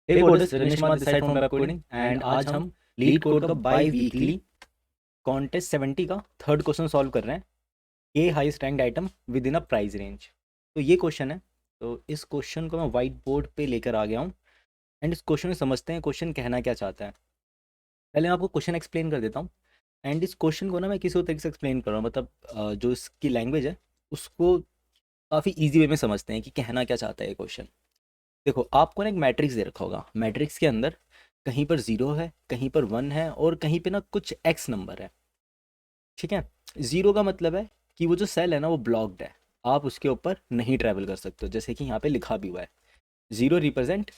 Hey coders, Ranish Kumar this side from Web Coding and आज हम LeetCode का biweekly contest 70 का third question solve कर रहे हैं। A highest ranked item within a price range. तो ये क्वेश्चन है। तो इस क्वेश्चन को मैं वाइट बोर्ड पे लेकर आ गया हूँ एंड इस क्वेश्चन में समझते हैं क्वेश्चन कहना क्या चाहता है। पहले मैं आपको क्वेश्चन एक्सप्लेन कर देता हूँ एंड इस क्वेश्चन को ना मैं किसी और तरीके से एक्सप्लेन कर रहा हूँ, मतलब जो इसकी लैंग्वेज है उसको काफ़ी ईजी वे में समझते हैं कि कहना क्या चाहता है ये क्वेश्चन। देखो, आपको ना एक मैट्रिक्स दे रखा होगा। मैट्रिक्स के अंदर कहीं पर ज़ीरो है, कहीं पर वन है और कहीं पे ना कुछ एक्स नंबर है। ठीक है। ज़ीरो का मतलब है कि वो जो सेल है ना वो ब्लॉक्ड है, आप उसके ऊपर नहीं ट्रैवल कर सकते हो, जैसे कि यहाँ पे लिखा भी हुआ है। Zero represent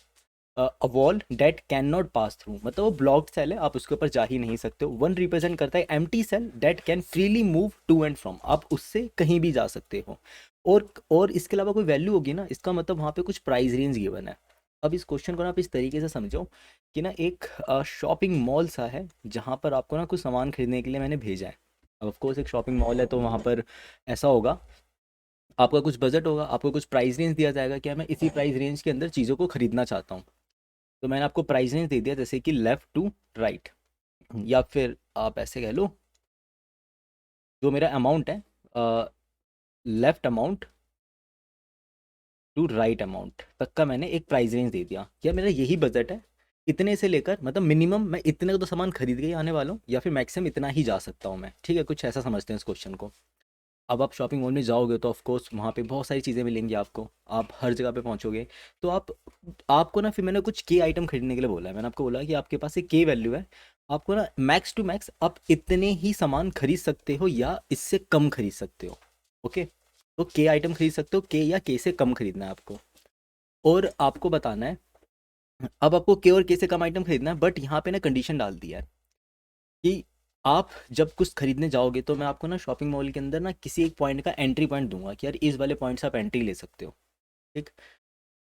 a wall date can not pass through, मतलब वो ब्लॉक्ड सेल है, आप उसके ऊपर जा ही नहीं सकते हो। वन रिप्रेजेंट करता है empty cell that can freely move to and from, आप उससे कहीं भी जा सकते हो। और इसके अलावा कोई वैल्यू होगी ना, इसका मतलब वहाँ पे कुछ प्राइस रेंज गिवन है। अब इस क्वेश्चन को ना आप इस तरीके से समझो कि ना एक शॉपिंग मॉल सा है जहाँ पर आपको ना कुछ सामान खरीदने के लिए मैंने भेजा है। अब ऑफ कोर्स एक शॉपिंग मॉल है तो वहाँ पर ऐसा होगा, आपका कुछ बजट होगा, आपको कुछ प्राइस रेंज दिया जाएगा कि मैं इसी प्राइस रेंज के अंदर चीज़ों को खरीदना चाहता हूँ। तो मैंने आपको प्राइस रेंज दे दिया, जैसे कि लेफ़्ट टू राइट, या फिर आप ऐसे कह लो जो मेरा अमाउंट है, left amount to right amount तक का मैंने एक प्राइस रेंज दे दिया। क्या मेरा यही बजट है, इतने से लेकर मतलब मिनिमम मैं इतने का तो सामान खरीद के ही आने वाला हूँ, या फिर मैक्सिमम इतना ही जा सकता हूँ मैं। ठीक है, कुछ ऐसा समझते हैं इस क्वेश्चन को। अब आप शॉपिंग मॉल में जाओगे तो ऑफ कोर्स वहाँ पे बहुत सारी चीज़ें मिलेंगी आपको, आप हर जगह पे पहुँचोगे। तो आपको ना, फिर मैंने कुछ के आइटम खरीदने के लिए बोला है। मैंने आपको बोला कि आपके पास एक के वैल्यू है, आपको ना मैक्स टू मैक्स आप इतने ही सामान खरीद सकते हो या इससे कम खरीद सकते हो। ओके, तो के आइटम खरीद सकते हो, के या के से कम खरीदना है आपको। और आपको बताना है, अब आपको के और के से कम आइटम खरीदना है, बट यहाँ पे ना कंडीशन डाल दिया है कि आप जब कुछ खरीदने जाओगे तो मैं आपको ना शॉपिंग मॉल के अंदर ना किसी एक पॉइंट का एंट्री पॉइंट दूंगा कि यार इस वाले पॉइंट से आप एंट्री ले सकते हो। ठीक।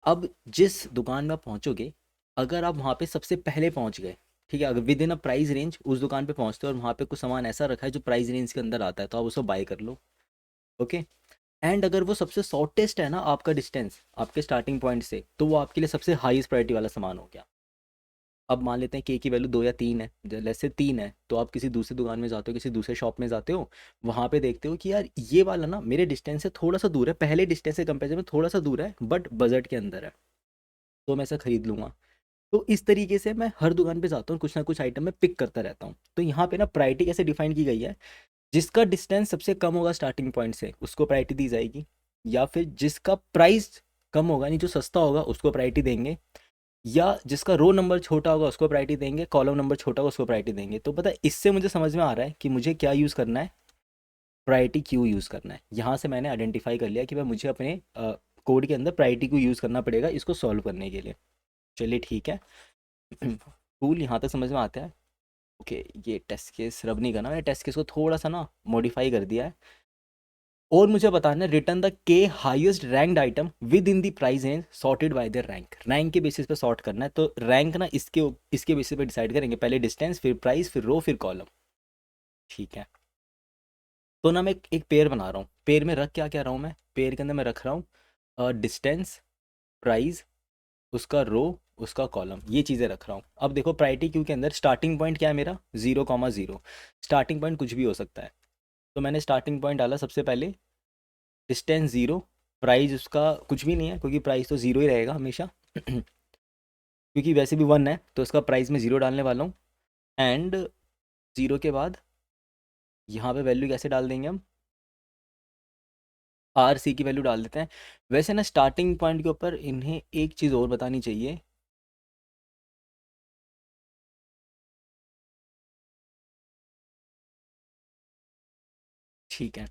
अब जिस दुकान में आप पहुंचोगे, अगर आप वहां पे सबसे पहले पहुंच गए, ठीक है, अगर with in a price range उस दुकान पे पहुंचते हो और वहां पे कुछ सामान ऐसा रखा है जो प्राइस रेंज के अंदर आता है, तो आप उसको बाय कर लो। ओके। एंड अगर वो सबसे शॉर्टेस्ट है ना आपका डिस्टेंस आपके स्टार्टिंग पॉइंट से, तो वो आपके लिए सबसे हाईएस्ट प्रायोरिटी वाला सामान हो गया। अब मान लेते हैं के की वैल्यू 2 या 3 है, जैसे 3 है तो आप किसी दूसरी दुकान में जाते हो, किसी दूसरे शॉप में जाते हो, वहाँ पे देखते हो कि यार ये वाला ना मेरे डिस्टेंस से थोड़ा सा दूर है, पहले डिस्टेंस से कंपेरिजन में थोड़ा सा दूर है बट बजट के अंदर है, तो मैं इसे खरीद लूँगा। तो इस तरीके से मैं हर दुकान पे जाता हूँ, कुछ ना कुछ आइटम मैं पिक करता रहता हूँ। तो यहाँ पे ना प्रायोरिटी कैसे डिफाइन की गई है, जिसका डिस्टेंस सबसे कम होगा स्टार्टिंग पॉइंट से उसको प्रायोरिटी दी जाएगी, या फिर जिसका प्राइस कम होगा, नहीं जो सस्ता होगा उसको प्रायोरिटी देंगे, या जिसका रो नंबर छोटा होगा उसको प्रायोरिटी देंगे, कॉलम नंबर छोटा होगा उसको प्रायोरिटी देंगे। तो पता है, इससे मुझे समझ में आ रहा है कि मुझे क्या यूज़ करना है, प्रायोरिटी क्यों यूज़ करना है। यहाँ से मैंने आइडेंटिफाई कर लिया कि भाई मुझे अपने कोड के अंदर प्रायोरिटी को यूज़ करना पड़ेगा इसको सॉल्व करने के लिए। चलिए ठीक है। टूल यहाँ तक समझ में आता है। ओके, ये टेस्ट केस रब नहीं करना, मैंने टेस्ट केस को थोड़ा सा ना मॉडिफाई कर दिया है। और मुझे बताना है रिटर्न द के highest ranked item with in the price range sorted by the rank. Rank के बेसिस पे सॉर्ट करना है, तो रैंक ना इसके बेसिस पे डिसाइड करेंगे, पहले डिस्टेंस फिर प्राइस फिर रो फिर कॉलम। ठीक है। तो ना मैं एक पेयर बना रहा हूँ, पेयर में रख क्या क्या रहा हूँ, मैं पेयर के अंदर मैं रख रहा हूँ डिस्टेंस, प्राइस, उसका रो, उसका कॉलम, ये चीज़ें रख रहा हूँ। अब देखो प्रायोरिटी क्यू के अंदर स्टार्टिंग पॉइंट क्या है मेरा, 0,0। स्टार्टिंग पॉइंट कुछ भी हो सकता है, तो मैंने स्टार्टिंग पॉइंट डाला सबसे पहले डिस्टेंस 0, प्राइस उसका कुछ भी नहीं है क्योंकि प्राइस तो ज़ीरो ही रहेगा हमेशा। क्योंकि वैसे भी 1 है तो उसका प्राइस मैं ज़ीरो डालने वाला हूँ। एंड ज़ीरो के बाद यहाँ पे वैल्यू कैसे डाल देंगे हम, आर सी की वैल्यू डाल देते हैं। वैसे ना स्टार्टिंग पॉइंट के ऊपर इन्हें एक चीज़ और बतानी चाहिए। ठीक है।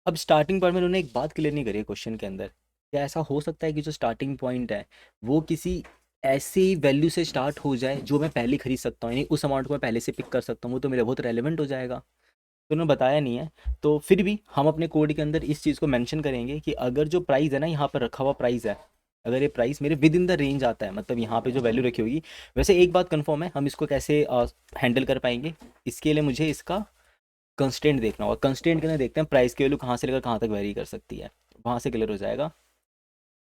अब स्टार्टिंग पॉइंट में उन्होंने एक बात क्लियर नहीं करी है क्वेश्चन के अंदर, क्या ऐसा हो सकता है कि जो स्टार्टिंग पॉइंट है वो किसी ऐसी वैल्यू से स्टार्ट हो जाए जो मैं पहले खरीद सकता हूँ, यानी उस अमाउंट को मैं पहले से पिक कर सकता हूँ, वो तो मेरे बहुत रेलेवेंट हो जाएगा। तो उन्होंने बताया नहीं है। तो फिर भी हम अपने कोड के अंदर इस चीज़ को मेंशन करेंगे कि अगर जो प्राइस है ना, यहाँ पर रखा हुआ प्राइस है, अगर ये प्राइस मेरे विद इन द रेंज आता है, मतलब यहाँ पे जो वैल्यू रखी होगी। वैसे एक बात कंफर्म है, हम इसको कैसे हैंडल कर पाएंगे, इसके लिए मुझे इसका कंस्टेंट देखना होगा। कंस्टेंट के अंदर देखते हैं प्राइस की वैल्यू कहाँ से लेकर कहाँ तक वेरी कर सकती है, वहाँ से क्लियर हो जाएगा।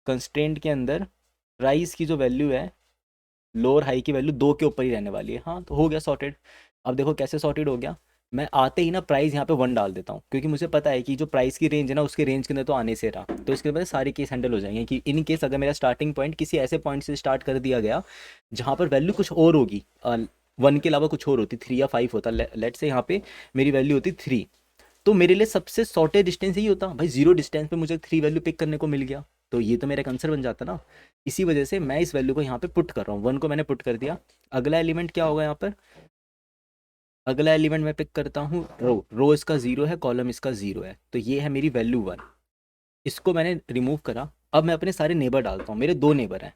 कंस्टेंट के अंदर प्राइस की जो वैल्यू है लोअर हाई की वैल्यू 2 के ऊपर ही रहने वाली है। हाँ तो हो गया सॉर्टेड। अब देखो कैसे सॉर्टेड हो गया। मैं आते ही ना प्राइस यहाँ पे 1 डाल देता हूँ, क्योंकि मुझे पता है कि जो प्राइस की रेंज है ना उसके रेंज के अंदर तो आने से रहा, तो इसके बाद सारे केस हैंडल हो जाएंगे कि इन केस अगर मेरा स्टार्टिंग पॉइंट किसी ऐसे पॉइंट से स्टार्ट कर दिया गया जहाँ पर वैल्यू कुछ और होगी, 1 के अलावा कुछ और होती, 3 या 5 होता, लेट से यहाँ पे मेरी वैल्यू होती 3, तो मेरे लिए सबसे शॉर्टेज डिस्टेंस यही होता भाई, 0 डिस्टेंस पे मुझे 3 वैल्यू पिक करने को मिल गया, तो ये तो मेरा एक आंसर बन जाता ना। इसी वजह से मैं इस वैल्यू को यहाँ पे पुट कर रहा हूँ, 1 को मैंने पुट कर दिया। अगला एलिमेंट क्या होगा यहाँ पर, अगला एलिमेंट मैं पिक करता हूँ रो, रो इसका 0 है, कॉलम इसका 0 है, तो ये है मेरी वैल्यू 1। इसको मैंने रिमूव करा। अब मैं अपने सारे नेबर डालता हूँ, मेरे 2 नेबर हैं,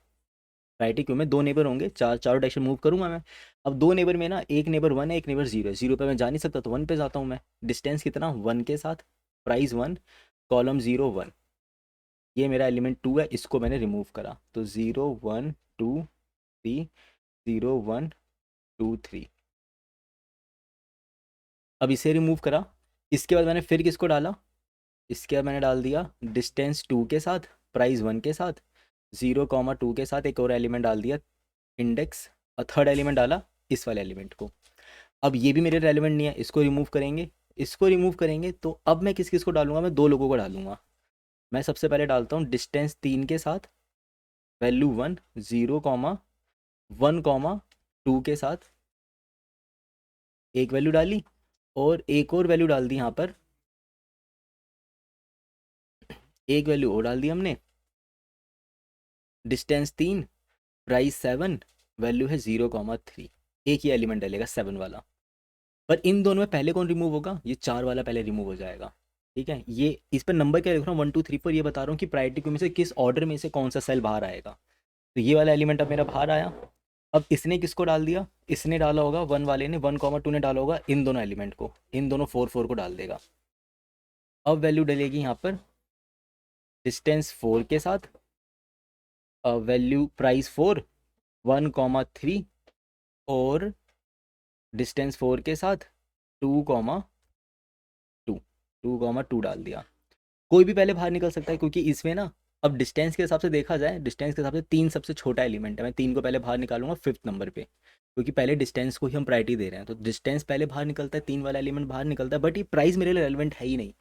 राइट क्यों में 2 नेबर होंगे, चारों डायरेक्शन मूव करूंगा मैं। अब 2 नेबर में ना एक नेबर 1 है, एक नेबर 0 है, 0 पे मैं जा नहीं सकता तो 1 पे जाता हूँ मैं। डिस्टेंस कितना, 1 के साथ, प्राइस 1, कॉलम 0 1, ये मेरा एलिमेंट 2 है, इसको मैंने रिमूव करा, तो 0 1 2 3, 0 1 2 3। अब इसे रिमूव करा। इसके बाद मैंने फिर किसको डाला, इसके बाद मैंने डाल दिया डिस्टेंस 2 के साथ, प्राइस 1 के साथ, 0 2 के साथ एक और एलिमेंट डाल दिया, इंडेक्स, और थर्ड एलिमेंट डाला इस वाले एलिमेंट को। अब ये भी मेरे रेलिवेंट नहीं है, इसको रिमूव करेंगे। इसको रिमूव करेंगे तो अब मैं किस किस को डालूंगा, मैं 2 लोगों को डालूंगा। मैं सबसे पहले डालता हूँ डिस्टेंस 3 के साथ, वैल्यू 1, 0 1 2 के साथ एक वैल्यू डाली, और एक और वैल्यू डाल दी यहाँ पर, एक वैल्यू और डाल दी हमने, डिस्टेंस 3, प्राइस 7, वैल्यू है 0 3। एक ही एलिमेंट डलेगा 7 वाला। पर इन दोनों में पहले कौन रिमूव होगा, ये 4 वाला पहले रिमूव हो जाएगा। ठीक है, ये इस पर नंबर क्या लिख रहा हूँ 1 2 3 4, ये बता रहा हूँ कि प्रायोरिटी क्यू में से किस ऑर्डर में से कौन सा सेल बाहर आएगा। तो ये वाला एलिमेंट अब मेरा बाहर आया। अब इसने किसको डाल दिया, इसने डाला होगा 1 वाले ने, 1 2 ने डाला होगा इन दोनों एलिमेंट को, इन दोनों 4 4 को डाल देगा। अब वैल्यू डलेगी यहाँ पर डिस्टेंस 4 के साथ, वैल्यू प्राइस 4, 1 3, और डिस्टेंस 4 के साथ 2 2 डाल दिया। कोई भी पहले बाहर निकल सकता है, क्योंकि इसमें ना अब डिस्टेंस के हिसाब से देखा जाए, डिस्टेंस के हिसाब से 3 सबसे छोटा एलिमेंट है, मैं 3 को पहले बाहर निकालूंगा 5th नंबर पे, क्योंकि पहले डिस्टेंस को ही हम प्रायोरिटी दे रहे हैं, तो डिस्टेंस पहले बाहर निकलता है, 3 वाला एलिमेंट बाहर निकलता है। बट ये प्राइस मेरे लिए रेलिवेंट है ही नहीं,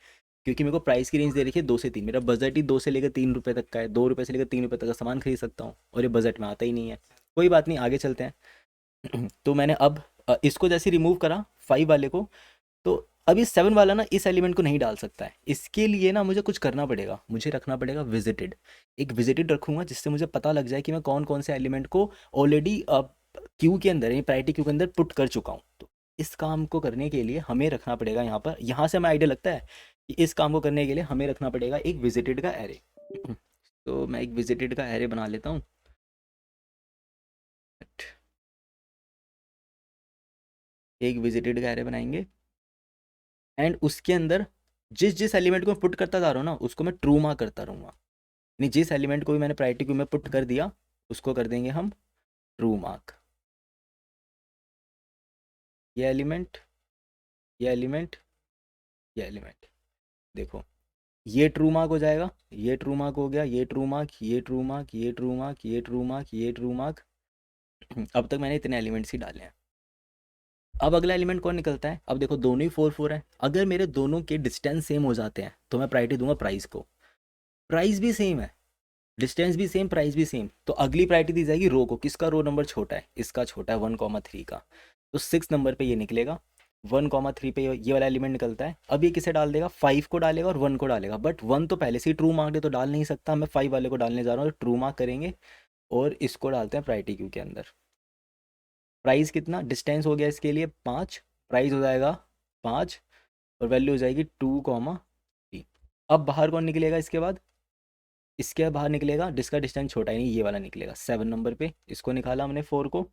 क्योंकि मेरे को प्राइस की रेंज दे रखी है 2 से 3, मेरा बजट ही 2 से लेकर 3 रुपये तक का है, 2 रुपये से लेकर 3 रुपये तक का सामान खरीद सकता हूँ, और ये बजट में आता ही नहीं है। कोई बात नहीं, आगे चलते हैं। तो मैंने अब इसको जैसे रिमूव करा 5 वाले को, तो अब ये 7 वाला ना इस एलिमेंट को नहीं डाल सकता है, इसके लिए ना मुझे कुछ करना पड़ेगा, मुझे रखना पड़ेगा विजिटेड। एक विजिटेड रखूंगा जिससे मुझे पता लग जाए कि मैं कौन कौन से एलिमेंट को ऑलरेडी क्यू के अंदर, यानी प्रायोरिटी क्यू के अंदर पुट कर चुका हूँ। तो इस काम को करने के लिए हमें रखना पड़ेगा यहाँ पर, यहाँ से हमें आइडिया लगता है कि इस काम को करने के लिए हमें रखना पड़ेगा एक विजिटेड का एरे। तो मैं एक विजिटेड का एरे बना लेता हूँ। एक विजिटेड का एरे बनाएंगे, एंड उसके अंदर जिस जिस एलिमेंट को मैं पुट करता जा रहा हूँ ना उसको मैं ट्रू मार्क करता रहूँगा, यानी जिस एलिमेंट को भी मैंने प्रायोरिटी क्यू में पुट कर दिया उसको कर देंगे हम ट्रू मार्क। ये एलिमेंट, ये एलिमेंट, ये एलिमेंट, देखो ये ट्रू मार्क हो जाएगा, ये ट्रू मार्क हो गया, ये ट्रू मार्क, ये ट्रू मार्क, ये ट्रू मार्क, ये ट्रू मार्क, ये ट्रू मार्क। अब तक मैंने इतने एलिमेंट्स ही डाले हैं। अब अगला एलिमेंट कौन निकलता है, अब देखो दोनों ही 4 4 है, अगर मेरे दोनों के डिस्टेंस सेम हो जाते हैं तो मैं प्रायोरिटी दूंगा प्राइस को। प्राइस भी सेम है, डिस्टेंस भी सेम, प्राइस भी सेम, तो अगली प्रायोरिटी दी जाएगी रो को, किसका रो नंबर छोटा है, इसका छोटा है 1 3 का, तो 6 नंबर पे ये निकलेगा। 1 3 पे ये वाला एलिमेंट निकलता है। अब ये किसे डाल देगा, 5 को डालेगा और 1 को डालेगा, बट 1 तो पहले से ही ट्रू मार्क है तो डाल नहीं सकता, मैं 5 वाले को डालने जा रहा हूँ, तो ट्रू मार्क करेंगे और इसको डालते हैं प्रायोरिटी क्यू के अंदर। प्राइस कितना, डिस्टेंस हो गया इसके लिए 5, प्राइस हो जाएगा 5, और वैल्यू हो जाएगी 2 3। अब बाहर कौन निकलेगा इसके बाद, इसके बाहर निकलेगा जिसका डिस्टेंस छोटा है, नहीं ये वाला निकलेगा 7 नंबर पे, इसको निकाला हमने 4 को,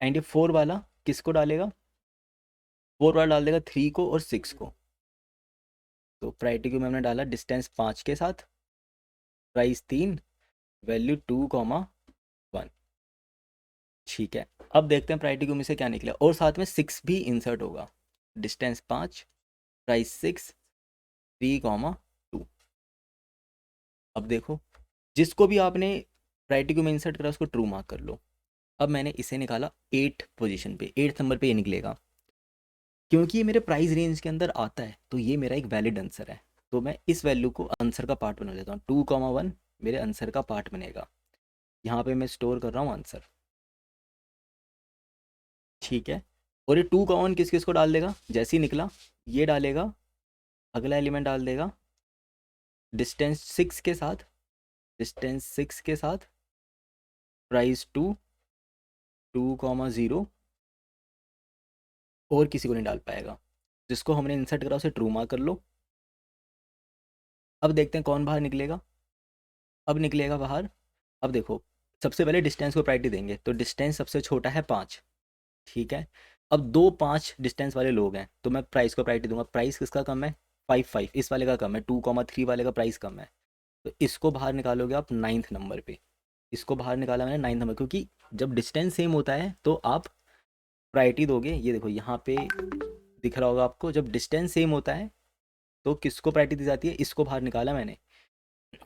एंड ये 4 वाला किसको डालेगा, 4 वाला डाल देगा 3 को और 6 को। तो प्रायोरिटी क्यू में हमने डाला डिस्टेंस 5 के साथ, प्राइस 3, वैल्यू 2 1। ठीक है, अब देखते हैं प्रायोरिटी क्यू में से क्या निकला, और साथ में 6 भी इंसर्ट होगा, डिस्टेंस 5, प्राइस 6, 3 2। अब देखो जिसको भी आपने प्रायोरिटी क्यू में इंसर्ट करा उसको ट्रू मार्क कर लो, अब मैंने इसे निकाला 8 पोजीशन पे, 8 नंबर पे ये निकलेगा। क्योंकि ये मेरे प्राइस रेंज के अंदर आता है तो ये मेरा एक वैलिड आंसर है। तो मैं इस वैल्यू को आंसर का पार्ट बना लेता हूँ, 2,1 मेरे आंसर का पार्ट बनेगा। यहाँ पे मैं स्टोर कर रहा हूँ आंसर। ठीक है। और ये 2,1 किस किस को डाल देगा, जैसे ही निकला ये डालेगा, अगला एलिमेंट डाल देगा डिस्टेंस 6 के साथ, डिस्टेंस 6 के साथ प्राइस 2,0 और किसी को नहीं डाल पाएगा। जिसको हमने इंसर्ट करा उसे ट्रू मार्क कर लो। अब देखते हैं कौन बाहर निकलेगा। अब निकलेगा बाहर। अब देखो, सबसे पहले डिस्टेंस को प्रायोरिटी देंगे तो डिस्टेंस सबसे छोटा है 5। ठीक है। अब दो 5 डिस्टेंस वाले लोग हैं तो मैं प्राइस को प्रायोरिटी दूंगा। प्राइस किसका कम है, 5 इस वाले का कम है, 2,3 वाले का प्राइस कम है। तो इसको बाहर निकालोगे आप 9th नंबर पे। इसको बाहर निकाला मैंने 9th नंबर, क्योंकि जब डिस्टेंस सेम होता है तो आप प्रायोरिटी दोगे। ये देखो यहाँ पे दिख रहा होगा आपको, जब डिस्टेंस सेम होता है तो किसको प्रायोरिटी दी जाती है, इसको बाहर निकाला मैंने।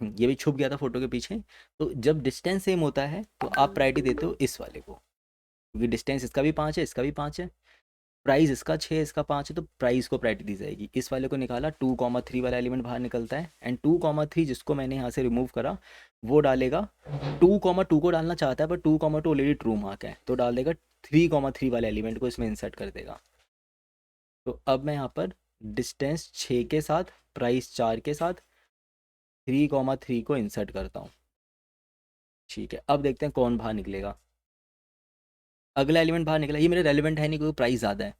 ये भी छुप गया था फोटो के पीछे। तो जब डिस्टेंस सेम होता है तो आप प्रायोरिटी देते हो इस वाले को, क्योंकि डिस्टेंस इसका भी 5 है, इसका भी 5 है। प्राइस इसका 6 इसका 5 है, तो प्राइस को प्रायोरिटी दी जाएगी। इस वाले को निकाला, 2,3 वाला एलिमेंट बाहर निकलता है। एंड 2,3 जिसको मैंने यहाँ से रिमूव करा वो डालेगा, 2,2 को डालना चाहता है पर 2,2 ऑलरेडी ट्रू मार्क है तो डाल देगा 3,3 वाले एलिमेंट को इसमें इंसर्ट कर देगा। तो अब मैं यहाँ पर डिस्टेंस 6 के साथ, प्राइस 4 के साथ 3,3 को इंसर्ट करता हूँ। ठीक है। अब देखते हैं कौन बाहर निकलेगा। अगला एलिमेंट बाहर निकला, ये मेरे रेलिवेंट है नहीं क्योंकि प्राइस ज़्यादा है।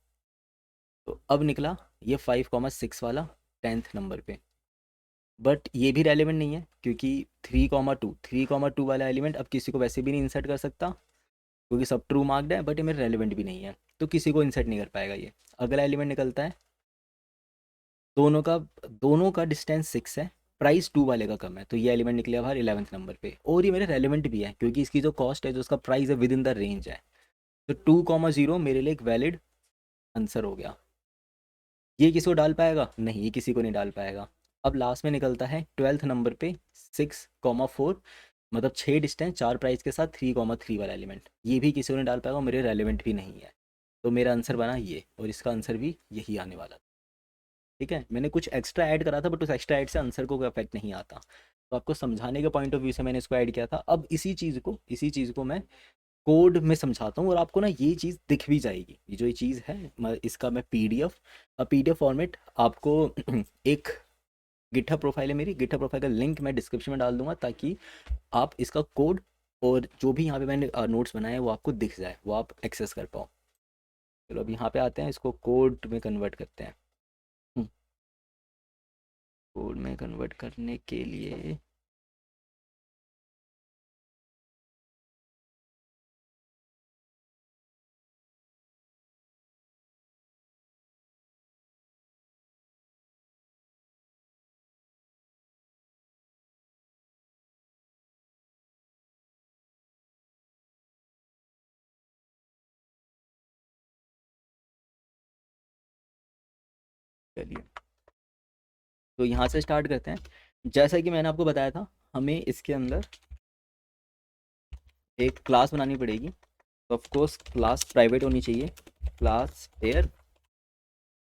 तो अब निकला ये 5,6 वाला 10th नंबर पे। बट ये भी रेलिवेंट नहीं है क्योंकि 3,2 वाला एलिमेंट अब किसी को वैसे भी नहीं इंसर्ट कर सकता, क्योंकि सब ट्रू मार्क्ड है। बट ये मेरे रेलिवेंट भी नहीं है तो किसी को इंसर्ट नहीं कर पाएगा ये। अगला एलिमेंट निकलता है, दोनों का डिस्टेंस 6 है, प्राइस 2 वाले का कम है, तो ये एलिमेंट निकलेगा बाहर 11th नंबर पे। और ये मेरे रेलिवेंट भी है क्योंकि इसकी जो कॉस्ट है, जो उसका प्राइस है, विद इन द रेंज है। तो 2,0 मेरे लिए एक वैलिड आंसर हो गया। ये किसी को डाल पाएगा, नहीं, ये किसी को नहीं डाल पाएगा। अब लास्ट में निकलता है 12th नंबर पे 6,4, मतलब 6 डिस्टेंस 4 प्राइस के साथ 3,3 वाला एलिमेंट। ये भी किसी को नहीं डाल पाएगा और मेरे रेलिवेंट भी नहीं है। तो मेरा आंसर बना ये, और इसका आंसर भी यही आने वाला था। ठीक है। मैंने कुछ एक्स्ट्रा ऐड करा था बट उस एक्स्ट्रा ऐड से आंसर को कोई इफेक्ट नहीं आता। तो आपको समझाने के पॉइंट ऑफ व्यू से मैंने इसको ऐड किया था। अब इसी चीज़ को मैं कोड में समझाता हूँ और आपको ना ये चीज़ दिख भी जाएगी। ये जो ये चीज़ है इसका मैं पीडीएफ फॉर्मेट आपको एक गिटहब प्रोफाइल है मेरी, गिटहब प्रोफाइल का लिंक मैं डिस्क्रिप्शन में डाल दूंगा ताकि आप इसका कोड और जो भी यहाँ पे मैंने नोट्स बनाए हैं वो आपको दिख जाए, वो आप एक्सेस कर पाओ। चलो अब यहाँ पे आते हैं, इसको कोड में कन्वर्ट करते हैं। कोड में कन्वर्ट करने के लिए चलिए, तो यहाँ से स्टार्ट करते हैं। जैसा कि मैंने आपको बताया था, हमें इसके अंदर एक क्लास बनानी पड़ेगी। तो ऑफ कोर्स क्लास प्राइवेट होनी चाहिए, क्लास पेयर।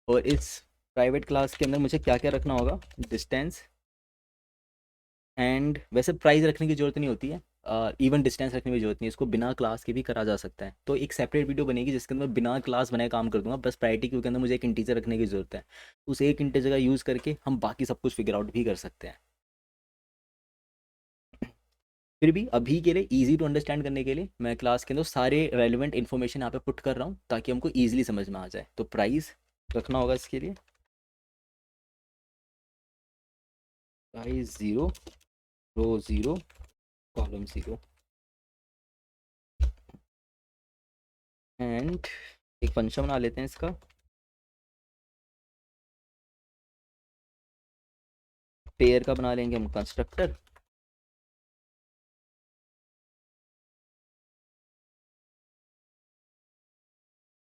और इस प्राइवेट क्लास के अंदर मुझे क्या क्या रखना होगा, डिस्टेंस, एंड वैसे प्राइस रखने की ज़रूरत नहीं होती है, इवन डिस्टेंस रखने की ज़रूरत नहीं है, इसको बिना क्लास के भी करा जा सकता है। तो एक सेपरेट वीडियो बनेगी जिसके अंदर बिना क्लास बनाए काम कर दूंगा, बस प्रायोरिटी क्यों के अंदर मुझे एक इंटीजर रखने की ज़रूरत है। उस एक इंटीजर का यूज़ करके हम बाकी सब कुछ फिगर आउट भी कर सकते हैं। फिर भी अभी के लिए इजी टू अंडरस्टैंड करने के लिए मैं क्लास के अंदर सारे रेलिवेंट इन्फॉर्मेशन यहाँ पे पुट कर रहा हूँ ताकि हमको ईजिली समझ में आ जाए। तो प्राइस रखना होगा इसके लिए, प्राइस 0, रो 0, कॉलम 0। एंड एक फंक्शन बना लेते हैं इसका, पेयर का बना लेंगे हम constructor.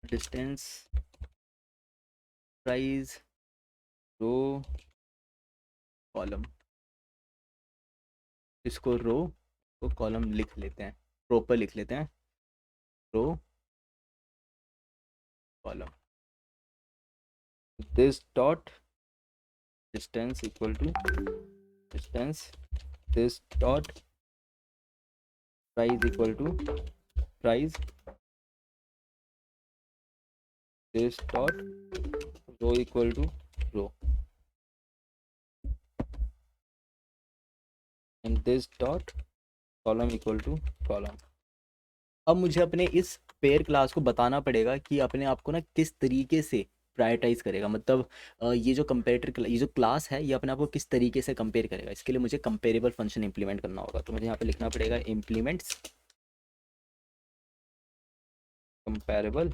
Distance, price, row, column. इसको रो को कॉलम लिख लेते हैं, प्रॉपर लिख लेते हैं। Row column, this dot distance equal to distance, this dot price equal to price, this dot row equal to row, and this dot column equal to column. अब मुझे अपने इस पेयर क्लास को बताना पड़ेगा कि अपने आप को ना किस तरीके से प्रायोरिटाइज करेगा, मतलब ये जो कंपेरेटर, ये जो क्लास है ये अपने आप को किस तरीके से कंपेयर करेगा। इसके लिए मुझे कंपेरेबल फंक्शन इंप्लीमेंट करना होगा, तो मुझे यहाँ पे लिखना पड़ेगा इम्प्लीमेंट्स कंपेरेबल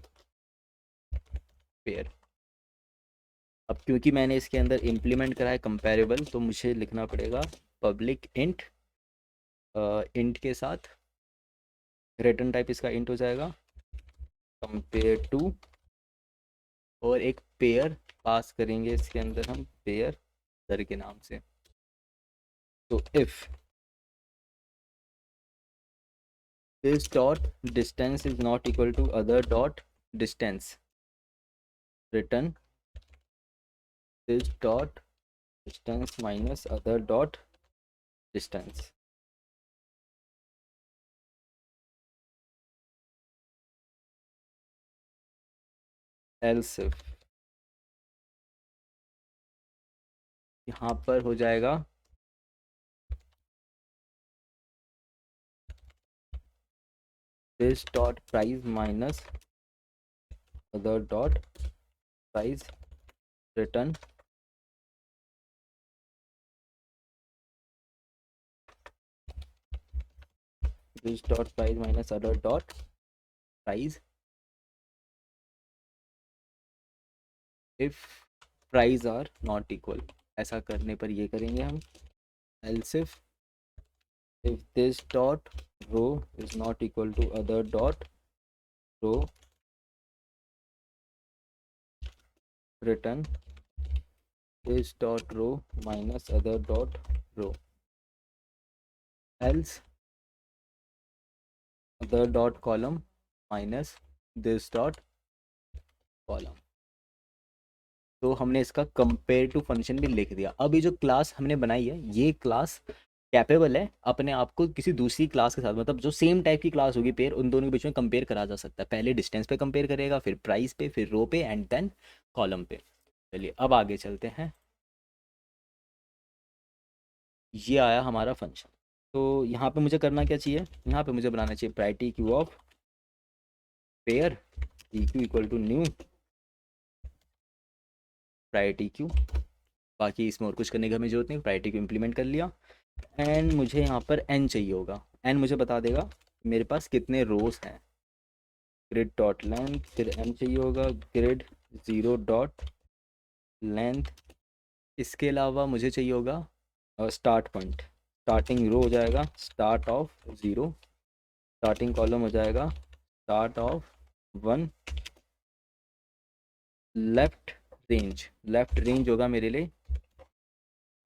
पेयर। अब क्योंकि मैंने इसके अंदर इम्प्लीमेंट करा है कंपेरेबल, तो मुझे लिखना पड़ेगा पब्लिक इंट, इंट के साथ रिटर्न टाइप इसका इंट हो जाएगा कंपेयर टू, और एक पेयर पास करेंगे इसके अंदर हम पेयर दर के नाम से। तो if this dot distance is not equal to other dot distance, return this dot distance minus other dot distance. Else if यहाँ पर हो जाएगा this dot price minus other dot price, return this dot price minus other dot price if price are not equal. ऐसा करने पर ये करेंगे हम, else if this dot row is not equal to other dot row, return this dot row minus other dot row, else other dot column minus this dot column। तो हमने इसका compare to function भी लिख दिया। अब ये जो class हमने बनाई है ये क्लास कैपेबल है अपने आप को किसी दूसरी क्लास के साथ, मतलब जो सेम टाइप की क्लास होगी पेयर, उन दोनों के बीच में कंपेयर करा जा सकता है। पहले डिस्टेंस पे कंपेयर करेगा, फिर प्राइस पे, फिर रो पे, एंड देन कॉलम पे। चलिए अब आगे चलते हैं। ये आया हमारा फंक्शन। तो यहाँ पे मुझे करना क्या चाहिए, यहाँ पे मुझे बनाना चाहिए priority queue of pair E Q equal to new priority queue. बाकी इसमें और कुछ करने की हमें जरूरत नहीं, प्रायोरिटी क्यू इम्प्लीमेंट कर लिया। एंड मुझे यहाँ पर एन चाहिए होगा, एन मुझे बता देगा मेरे पास कितने रोज हैं। ग्रिड डॉट लेंथ, फिर एन चाहिए होगा ग्रिड ज़ीरो डॉट लेंथ। इसके अलावा मुझे चाहिए होगा स्टार्ट पॉइंट, स्टार्टिंग रो हो जाएगा start of zero, starting column हो जाएगा start of one, left range, left range होगा मेरे लिए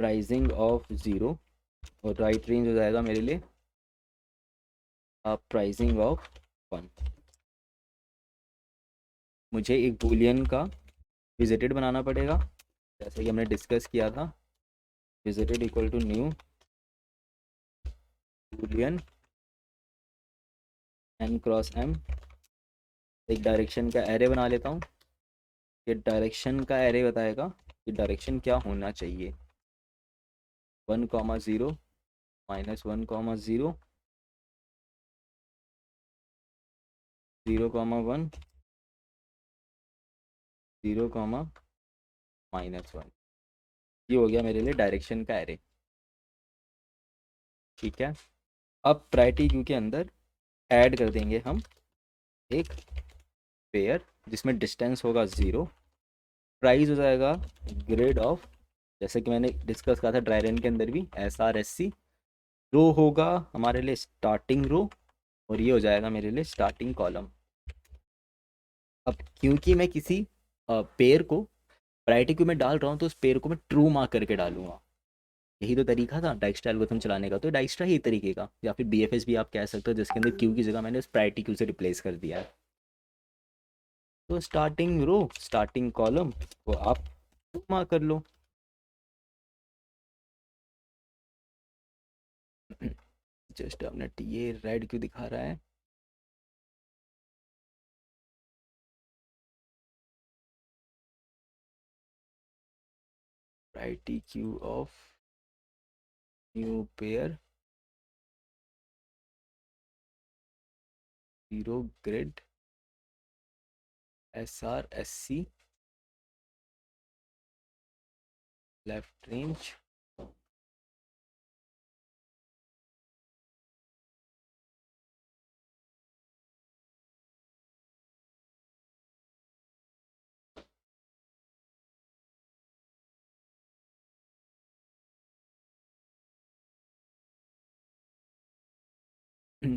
प्राइसिंग ऑफ ज़ीरो, और राइट रेंज हो जाएगा मेरे लिए प्राइसिंग ऑफ वन। मुझे एक बूलियन का विजिटेड बनाना पड़ेगा, जैसे कि हमने डिस्कस किया था। Visited equal to new boolean N cross M. एक डायरेक्शन का एरे बना लेता हूँ। ये डायरेक्शन का एरे बताएगा कि डायरेक्शन क्या होना चाहिए। 1,0 माइनस 1,0 0,1 0, -1। ये हो गया मेरे लिए डायरेक्शन का एरे। ठीक है, अब प्रायोरिटी क्यू के अंदर ऐड कर देंगे हम एक पेयर जिसमें डिस्टेंस होगा 0, प्राइस हो जाएगा ग्रेड ऑफ, जैसे कि मैंने डिस्कस करा था ड्राई के अंदर भी, SRSC। रो होगा हमारे लिए स्टार्टिंग रो, और ये हो जाएगा मेरे लिए स्टार्टिंग कॉलम। अब क्योंकि मैं किसी पेयर को प्रायोरिटी क्यू में डाल रहा हूँ, तो उस पेयर को मैं ट्रू मार्क करके डालूंगा। यही तो तरीका था डाइक्स्ट्रा एल्गोरिथम चलाने का, तो डाइक्स्ट्रा ही एक तरीके का, या फिर बीएफएस भी आप कह सकते हो, जिसके अंदर क्यू की जगह मैंने उस प्रायोरिटी क्यू से रिप्लेस कर दिया है। तो स्टार्टिंग रो, स्टार्टिंग कॉलम वो आप मार्क कर लो। जस्ट अ मिनट, ये रेड क्यों दिखा रहा है? Priority queue of new pair zero grid SR SC left range.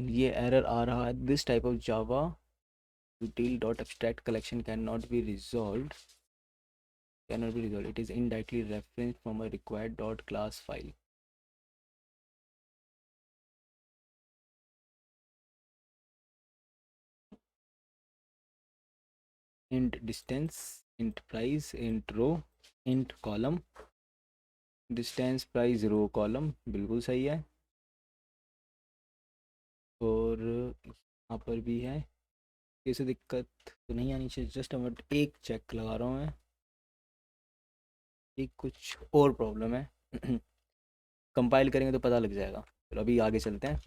ये एरर आ रहा है, this type of Java util dot abstract collection cannot be resolved, it is indirectly referenced from a required dot class file. Int distance, int price, int row, int column, distance price row column बिल्कुल सही है। और यहाँ पर भी है, कैसे दिक्कत तो नहीं आनी चाहिए, जस्ट मैं एक चेक लगा रहा हूँ मैं, एक कुछ और प्रॉब्लम है। कंपाइल करेंगे तो पता लग जाएगा। चलो अभी आगे चलते हैं।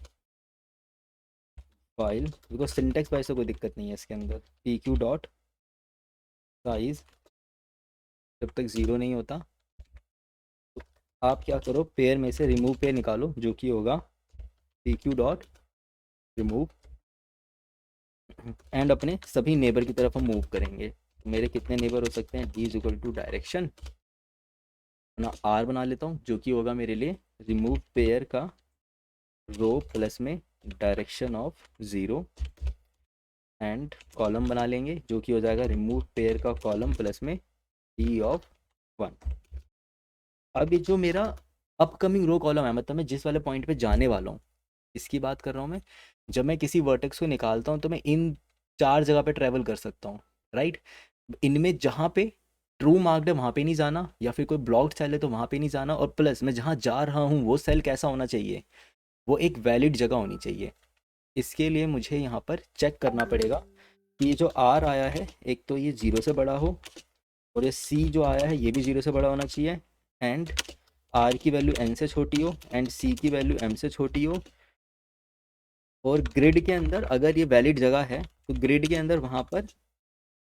फाइल, बिकॉज सिंटेक्स वाइज तो कोई दिक्कत नहीं है इसके अंदर। पी क्यू डॉट साइज जब तक ज़ीरो नहीं होता, तो आप क्या करो, पेयर में से रिमूव पेयर निकालो, जो कि होगा P Q dot remove, and अपने सभी नेबर की तरफ हम मूव करेंगे। मेरे कितने नेबर हो सकते हैं, D is equal to direction अपना आर बना लेता हूँ, जो कि होगा मेरे लिए रिमूव पेयर का रो प्लस में direction of zero, and column बना लेंगे जो कि हो जाएगा रिमूव पेयर का कॉलम प्लस में डी ऑफ वन। अब ये जो मेरा अपकमिंग रो कॉलम है, मतलब मैं जिस वाले पॉइंट पे जाने वाला हूँ, इसकी बात कर रहा हूँ मैं। जब मैं किसी वर्टेक्स को निकालता हूँ तो मैं इन चार जगह पे ट्रैवल कर सकता हूँ, राइट। इनमें जहाँ पे ट्रू मार्क्ड है वहाँ पे नहीं जाना, या फिर कोई ब्लॉक्ड सेल है तो वहाँ पे नहीं जाना, और प्लस मैं जहाँ जा रहा हूँ वो सेल कैसा होना चाहिए, वो एक वैलिड जगह होनी चाहिए। इसके लिए मुझे यहाँ पर चेक करना पड़ेगा कि ये जो आर आया है, एक तो ये ज़ीरो से बड़ा हो, और ये सी जो आया है ये भी ज़ीरो से बड़ा होना चाहिए, एंड आर की वैल्यू एन से छोटी हो, एंड सी की वैल्यू एम से छोटी हो। और ग्रिड के अंदर अगर ये वैलिड जगह है तो ग्रिड के अंदर वहाँ पर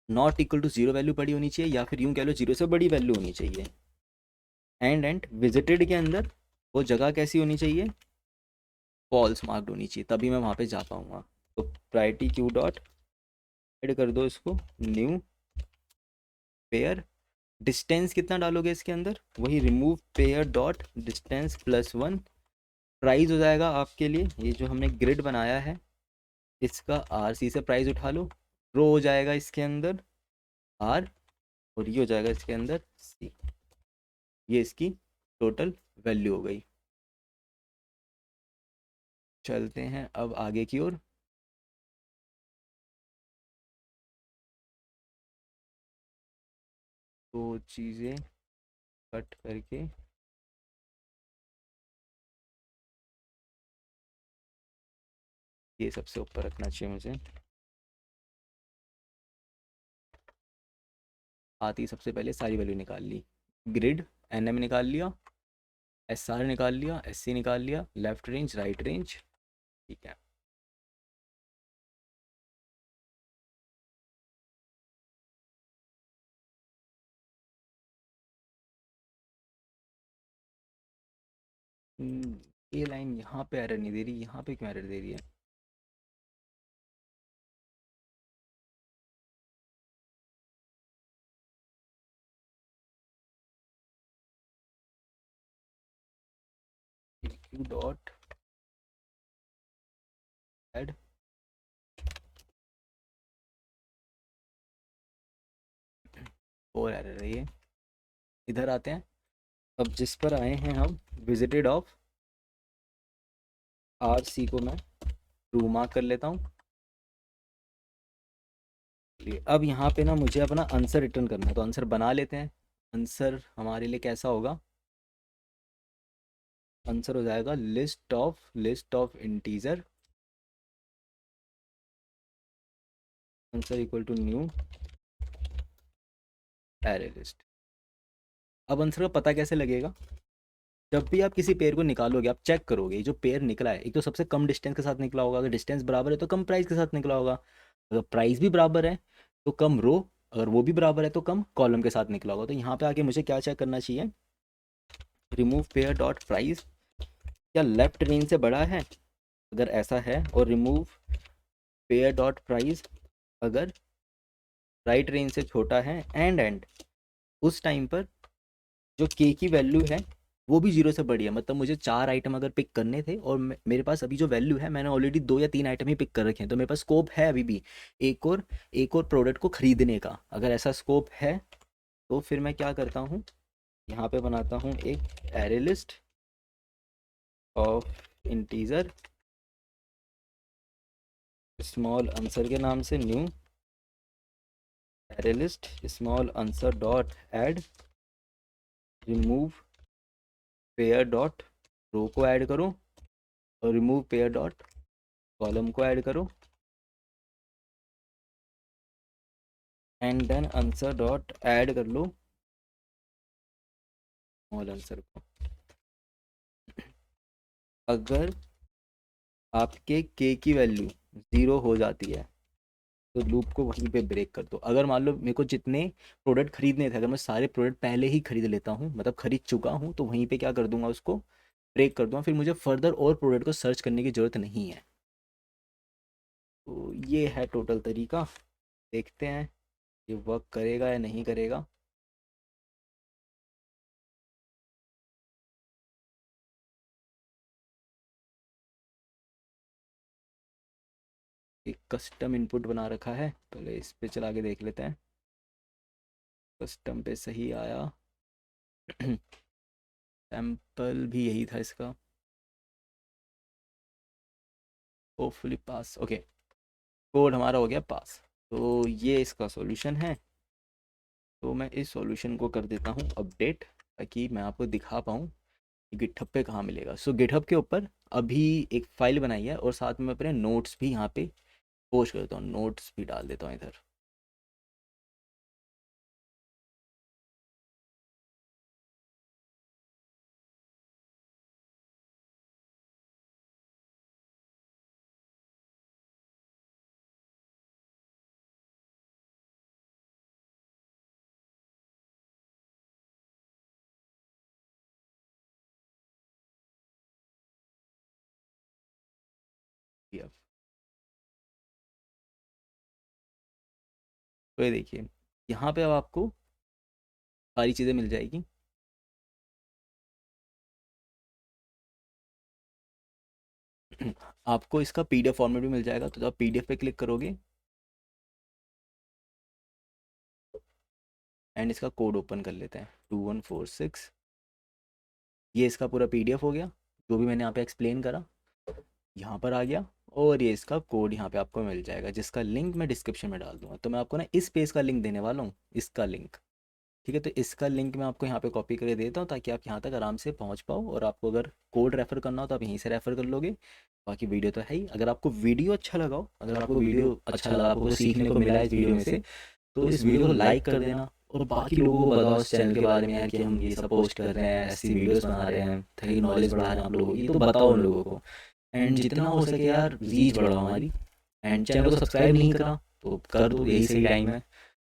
not equal to zero value पड़ी होनी चाहिए, या फिर यूँ कह लो जीरो से बड़ी वैल्यू होनी चाहिए। एंड विजिटेड के अंदर वो जगह कैसी होनी चाहिए, फॉल्स मार्क्ड होनी चाहिए, तभी मैं वहाँ पे जा पाऊँगा। तो प्रायोरिटी क्यू डॉट ऐड कर दो इसको, न्यू पेयर, डिस्टेंस कितना डालोगे इसके अंदर, वही remove pair dot distance plus one. Price हो जाएगा आपके लिए ये जो हमने ग्रिड बनाया है, इसका आर सी से प्राइस उठा लो, रो हो जाएगा इसके अंदर आर, और ये हो जाएगा इसके अंदर सी। ये इसकी टोटल वैल्यू हो गई। चलते हैं अब आगे की ओर। तो चीज़ें कट करके ये सबसे ऊपर रखना चाहिए मुझे। आती सबसे पहले सारी वैल्यू निकाल ली, ग्रिड एन एम निकाल लिया, एस आर निकाल लिया, एस सी निकाल लिया, लेफ्ट रेंज राइट रेंज, ठीक है। ये लाइन यहाँ पे एरर नहीं दे रही, यहाँ पे क्यों एरर दे रही है? क्यू डॉट ऐड, और एरर है ये। इधर आते हैं, अब जिस पर आए हैं हम, विजिटेड ऑफ, आर सी को मैं ट्रू मार्क कर लेता हूँ। अब यहाँ पे ना मुझे अपना आंसर रिटर्न करना है, तो आंसर बना लेते हैं। आंसर हमारे लिए कैसा होगा? आंसर हो जाएगा list of integer, answer equal to new array list. अब आंसर का पता कैसे लगेगा? जब भी आप किसी पेयर को निकालोगे, आप चेक करोगे जो पेयर निकला है, एक तो सबसे कम डिस्टेंस के साथ निकला होगा, अगर डिस्टेंस बराबर है तो कम प्राइस के साथ निकला होगा, अगर प्राइस भी बराबर है तो कम रो, अगर वो भी बराबर है तो कम कॉलम के साथ निकला होगा। तो यहाँ पे आके मुझे क्या चेक करना चाहिए? रिमूव पेयर डॉट प्राइस, क्या लेफ्ट रेंज से बड़ा है? अगर ऐसा है, और रिमूव पेयर डॉट प्राइस अगर राइट रेंज से छोटा है, एंड उस टाइम पर जो के की वैल्यू है वो भी जीरो से बड़ी है। मतलब मुझे 4 आइटम अगर पिक करने थे और मेरे पास अभी जो वैल्यू है, मैंने ऑलरेडी 2 या 3 आइटम ही पिक कर रखे हैं, तो मेरे पास स्कोप है अभी भी एक और प्रोडक्ट को खरीदने का। अगर ऐसा स्कोप है तो फिर मैं क्या करता हूँ, यहाँ पे बनाता हूँ एक array list of integer, small answer के नाम से new array list small answer dot add, remove pair dot row को ऐड करो और रिमूव पेयर डॉट कॉलम को ऐड करो, and then answer dot add कर लो स्मॉल आंसर को। अगर आपके के की वैल्यू ज़ीरो हो जाती है तो लूप को वहीं पे ब्रेक कर दो। अगर मान लो मेरे को जितने प्रोडक्ट खरीदने थे, अगर मैं सारे प्रोडक्ट पहले ही खरीद लेता हूँ, मतलब खरीद चुका हूँ, तो वहीं पे क्या कर दूंगा, उसको ब्रेक कर दूंगा, फिर मुझे फर्दर और प्रोडक्ट को सर्च करने की ज़रूरत नहीं है। तो ये है टोटल तरीका। देखते हैं ये वर्क करेगा या नहीं करेगा। एक कस्टम इनपुट बना रखा है, पहले इस पे चला के देख लेते हैं। कस्टम पे सही आया। सैंपल भी यही था इसका, होपफुली पास। ओके, कोड हमारा हो गया पास। तो ये इसका सॉल्यूशन है। तो मैं इस सॉल्यूशन को कर देता हूँ अपडेट, ताकि मैं आपको दिखा पाऊँ कि गिटहब पे कहाँ मिलेगा। सो गिटहब के ऊपर अभी एक फ़ाइल बनाई है, और साथ में अपने नोट्स भी यहाँ पे पोस्ट करता हूँ, नोट्स भी डाल देता हूँ इधर। PDF। तो ये देखिए, यहाँ पे अब आपको सारी चीज़ें मिल जाएगी। आपको इसका PDF फॉर्मेट भी मिल जाएगा। तो जब आप PDF पे क्लिक करोगे एंड इसका कोड ओपन कर लेते हैं, 2146। ये इसका पूरा PDF हो गया, जो भी मैंने यहाँ पे एक्सप्लेन करा यहाँ पर आ गया। और ये इसका कोड यहाँ पे आपको मिल जाएगा, जिसका लिंक मैं डिस्क्रिप्शन में डाल दूंगा। तो मैं आपको ना इस पेज का लिंक देने वाला हूँ, इसका लिंक। ठीक है, तो इसका लिंक मैं आपको यहाँ पे कॉपी करके देता हूँ, ताकि आप यहाँ तक आराम से पहुँच पाओ, और आपको अगर कोड रेफर करना हो तो आप यहीं से रेफर कर लोगे। बाकी वीडियो तो है ही। अगर आपको वीडियो अच्छा लगा हो, अगर आपको वीडियो अच्छा लगा, आपको कुछ सीखने को मिला है इस वीडियो में से, तो इस वीडियो को लाइक कर देना, और बाकी लोगों को बताओ इस चैनल के बारे में यार, कि हम ये सब पोस्ट कर रहे हैं, ऐसी वीडियोस बना रहे हैं, ताकि नॉलेज बढ़ा रहे हैं आप लोगों की। तो बताओ उन लोगों को, एंड जितना हो सके यार रीच बढ़ाओ हमारी। एंड चैनल को सब्सक्राइब नहीं करा तो कर दो, यही सही टाइम है।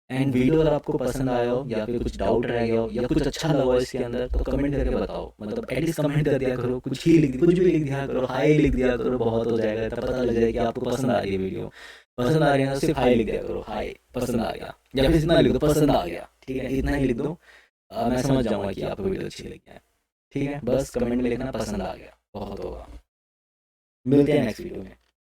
एंड वीडियो अगर आपको पसंद आया हो, या फिर कुछ डाउट रह गया हो, या कुछ अच्छा लगा हो इसके अंदर, तो कमेंट करके बताओ। मतलब एटलीस्ट कमेंट कर दिया करो, कुछ भी लिख दिया करो, हाई लिख दिया करो, बहुत हो जाएगा। तब पता लग जाएगा कि आपको पसंद आ रही है वीडियो। पसंद आ रही है ना, सिर्फ हाई लिख दिया करो, हाई पसंद आ गया, या फिर इतना लिख दो, पसंद आ गया। ठीक है, इतना ही लिख दो। मैं समझ जाऊंगा कि आपको वीडियो अच्छी लगी है। ठीक है, बस कमेंट में लिखना पसंद आ गया, बहुत होगा। मिलते हैं नेक्स्ट वीडियो में।